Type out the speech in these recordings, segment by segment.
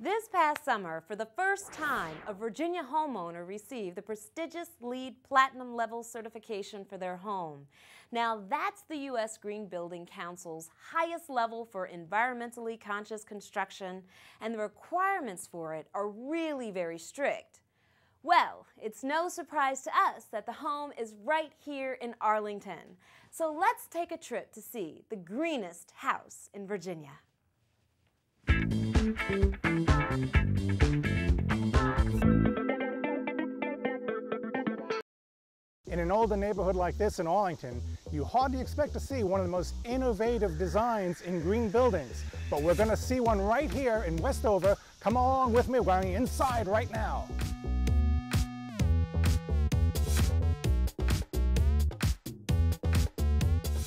This past summer, for the first time, a Virginia homeowner received the prestigious LEED Platinum Level certification for their home. Now, that's the U.S. Green Building Council's highest level for environmentally conscious construction, and the requirements for it are really very strict. Well, it's no surprise to us that the home is right here in Arlington. So let's take a trip to see the greenest house in Virginia. In an older neighborhood like this in Arlington, you hardly expect to see one of the most innovative designs in green buildings. But we're going to see one right here in Westover. Come along with me, we're going inside right now.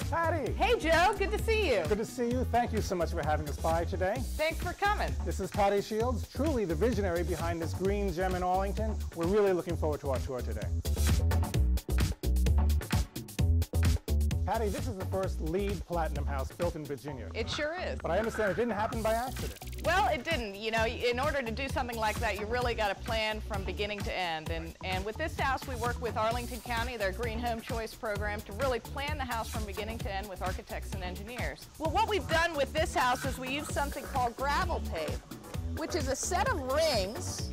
Patty! Hey Joe, good to see you. Good to see you. Thank you so much for having us by today. Thanks for coming. This is Patty Shields, truly the visionary behind this green gem in Arlington. We're really looking forward to our tour today. Patty, this is the first LEED Platinum house built in Virginia. It sure is. But I understand it didn't happen by accident. Well, it didn't. You know, in order to do something like that, you really got to plan from beginning to end. And with this house, we work with Arlington County, their Green Home Choice program, to really plan the house from beginning to end with architects and engineers. Well, what we've done with this house is we use something called gravel pave, which is a set of rings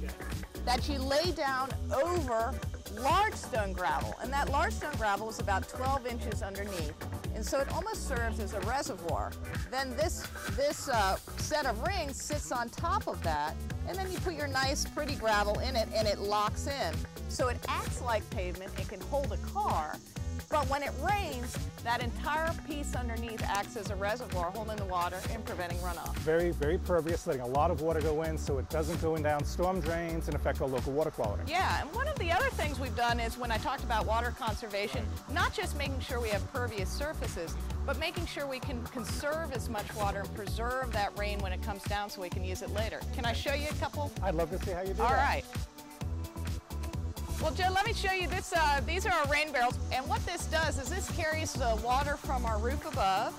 that you lay down over large stone gravel, and that large stone gravel is about 12 inches underneath, and so it almost serves as a reservoir. Then this set of rings sits on top of that, and then you put your nice pretty gravel in it and it locks in. So it acts like pavement, it can hold a car, but when it rains, that entire piece underneath acts as a reservoir, holding the water and preventing runoff. Very, very pervious, letting a lot of water go in so it doesn't go in down storm drains and affect our local water quality. Yeah, and one of the other things we've done is when I talked about water conservation, not just making sure we have pervious surfaces, but making sure we can conserve as much water and preserve that rain when it comes down so we can use it later. Can I show you a couple? I'd love to see how you do that. All right. Well, Joe, let me show you this. These are our rain barrels, and what this does is this carries the water from our roof above.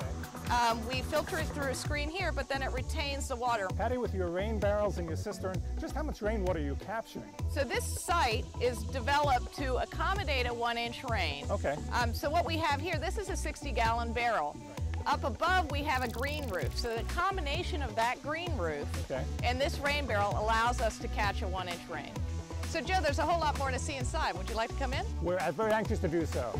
We filter it through a screen here, but then it retains the water. Patty, with your rain barrels and your cistern, just how much rainwater are you capturing? So this site is developed to accommodate a 1-inch rain. Okay. So what we have here, this is a 60-gallon barrel. Up above, we have a green roof. So the combination of that green roof and this rain barrel allows us to catch a 1-inch rain. So Joe, there's a whole lot more to see inside. Would you like to come in? We're very anxious to do so.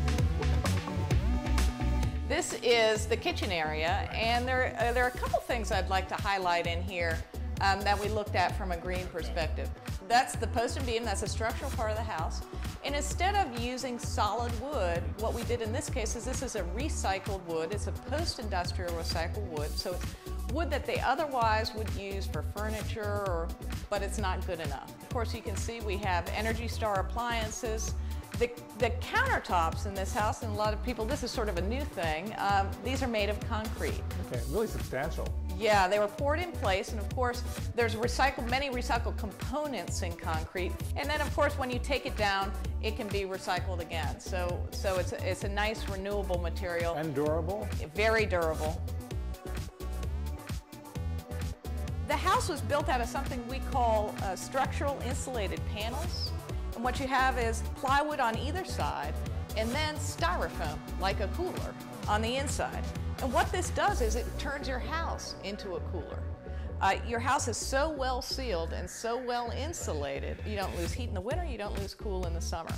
This is the kitchen area, and there are a couple things I'd like to highlight in here that we looked at from a green perspective. That's the post and beam, that's a structural part of the house. And instead of using solid wood, what we did in this case is this is a recycled wood. It's a post-industrial recycled wood, so it's wood that they otherwise would use for furniture, but it's not good enough. Of course, you can see we have Energy Star appliances. The countertops in this house, and a lot of people, this is sort of a new thing, these are made of concrete. Okay, really substantial. Yeah, they were poured in place, and of course, there's many recycled components in concrete. And then, of course, when you take it down, it can be recycled again. So it's a nice renewable material. And durable? Very durable. The house was built out of something we call structural insulated panels. And what you have is plywood on either side and then styrofoam, like a cooler, on the inside. And what this does is it turns your house into a cooler. Your house is so well sealed and so well insulated, you don't lose heat in the winter, you don't lose cool in the summer.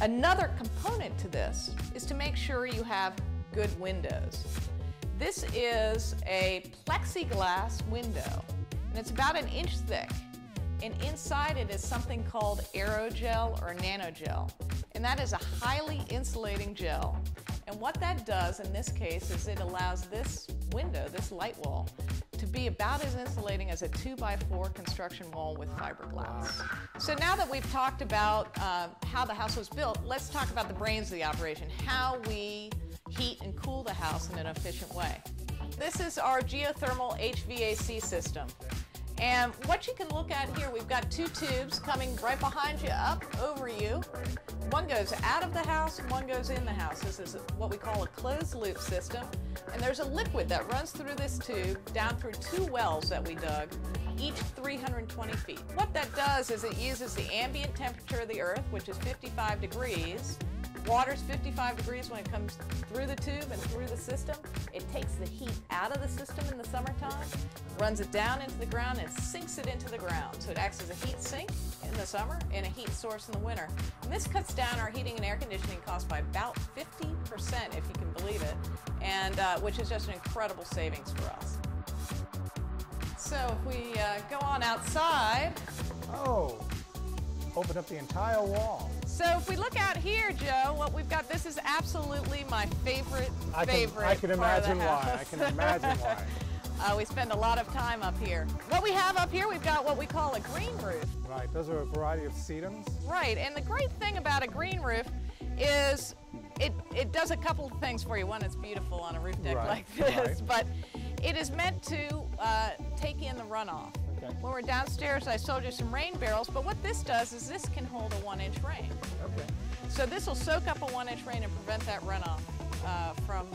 Another component to this is to make sure you have good windows. This is a plexiglass window, and it's about 1 inch thick. And inside it is something called aerogel or nanogel. And that is a highly insulating gel. And what that does in this case is it allows this window, this light wall, to be about as insulating as a 2x4 construction wall with fiberglass. So now that we've talked about how the house was built, let's talk about the brains of the operation, how we heat and cool the house in an efficient way. This is our geothermal HVAC system. And what you can look at here, we've got 2 tubes coming right behind you, up over you. One goes out of the house and one goes in the house. This is what we call a closed loop system. And there's a liquid that runs through this tube down through 2 wells that we dug each 320 feet. What that does is it uses the ambient temperature of the earth, which is 55 degrees. Water's 55 degrees when it comes through the tube and through the system. It takes the heat out of the system in the summertime, runs it down into the ground, and sinks it into the ground. So it acts as a heat sink in the summer and a heat source in the winter. And this cuts down our heating and air conditioning costs by about 50%, if you can believe it, and which is just an incredible savings for us. So if we go on outside. Oh, open up the entire wall. So if we look out here, Joe, what we've got, this is absolutely my favorite I can imagine why. I can imagine why. We spend a lot of time up here. What we have up here, we've got what we call a green roof. Right, those are a variety of sedums. Right, and the great thing about a green roof is it does a couple of things for you. One, it's beautiful on a roof deck like this, but it is meant to take in the runoff. Okay. When we're downstairs, I showed you some rain barrels, but what this does is this can hold a 1-inch rain. Okay. So this will soak up a 1-inch rain and prevent that runoff from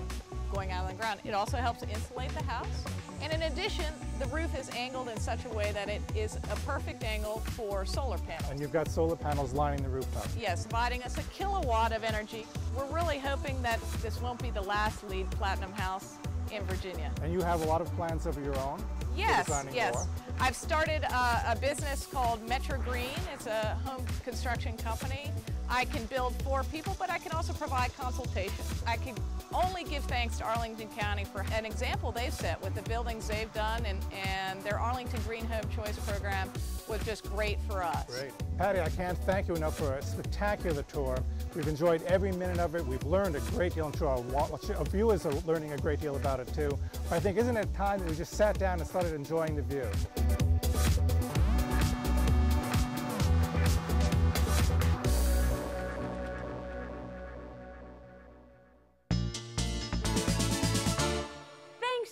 going out on the ground. It also helps insulate the house. And in addition, the roof is angled in such a way that it is a perfect angle for solar panels. And you've got solar panels lining the rooftop. Yes, providing us a kilowatt of energy. We're really hoping that this won't be the last LEED Platinum house in Virginia. And you have a lot of plans of your own? Yes, yes. I've started a business called Metro Green. It's a home construction company. I can build for people, but I can also provide consultation. I can only give thanks to Arlington County for an example they've set with the buildings they've done, and their Arlington Green Home Choice program was just great for us. Great. Patty, I can't thank you enough for a spectacular tour. We've enjoyed every minute of it. We've learned a great deal. I'm sure our viewers are learning a great deal about it too. But I think, isn't it time that we just sat down and started enjoying the view?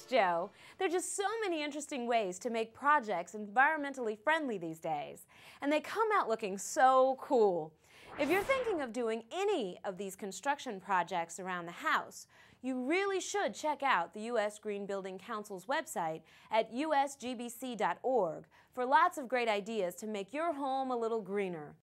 Joe. There are just so many interesting ways to make projects environmentally friendly these days, and they come out looking so cool. If you're thinking of doing any of these construction projects around the house, you really should check out the U.S. Green Building Council's website at usgbc.org for lots of great ideas to make your home a little greener.